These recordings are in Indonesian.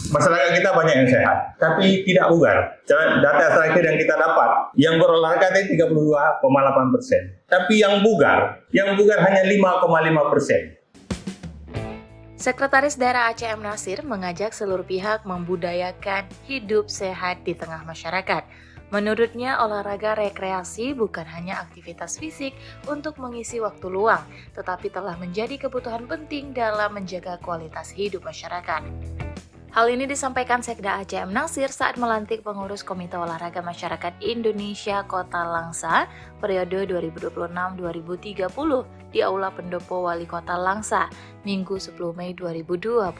Masyarakat kita banyak yang sehat, tapi tidak bugar. Data terakhir yang kita dapat, yang berolahraga itu 32,8%. Tapi yang bugar hanya 5,5%. Sekretaris Daerah Aceh M. Nasir mengajak seluruh pihak membudayakan hidup sehat di tengah masyarakat. Menurutnya, olahraga rekreasi bukan hanya aktivitas fisik untuk mengisi waktu luang, tetapi telah menjadi kebutuhan penting dalam menjaga kualitas hidup masyarakat. Hal ini disampaikan Sekda Aceh M. Nasir saat melantik pengurus Komite Olahraga Masyarakat Indonesia Kota Langsa periode 2026-2030 di Aula Pendopo Wali Kota Langsa, Minggu 10 Mei 2026.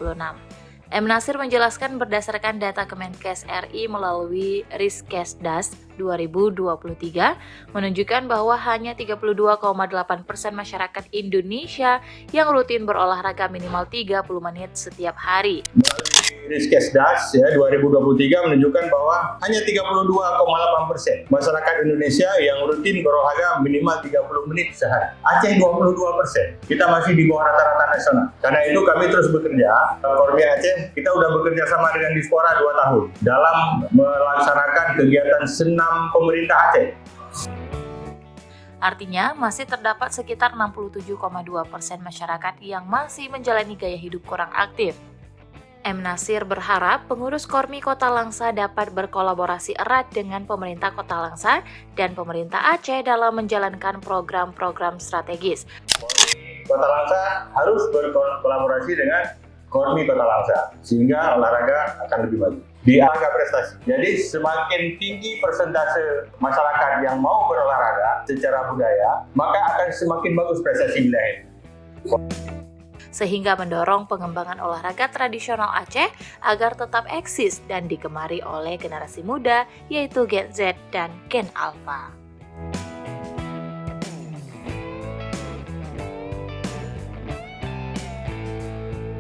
M. Nasir menjelaskan berdasarkan data Kemenkes RI melalui Riskesdas 2023 menunjukkan bahwa hanya 32,8% masyarakat Indonesia yang rutin berolahraga minimal 30 menit setiap hari. Riskesdas 2023 menunjukkan bahwa hanya 32,8% masyarakat Indonesia yang rutin berolahraga minimal 30 menit sehari. Aceh 22%. Kita masih di bawah rata-rata nasional. Karena itu kami terus bekerja. Kormi Aceh kita sudah bekerja sama dengan Dispora 2 tahun dalam melaksanakan kegiatan senam pemerintah Aceh. Artinya, masih terdapat sekitar 67,2% masyarakat yang masih menjalani gaya hidup kurang aktif. M. Nasir berharap pengurus Kormi Kota Langsa dapat berkolaborasi erat dengan pemerintah Kota Langsa dan pemerintah Aceh dalam menjalankan program-program strategis. Kota Langsa harus berkolaborasi dengan Kormi Kota Langsa sehingga olahraga akan lebih bagus. Di olahraga prestasi. Jadi semakin tinggi persentase masyarakat yang mau berolahraga secara budaya, maka akan semakin bagus prestasi wilayah. Sehingga mendorong pengembangan olahraga tradisional Aceh agar tetap eksis dan digemari oleh generasi muda, yaitu Gen Z dan Gen Alpha.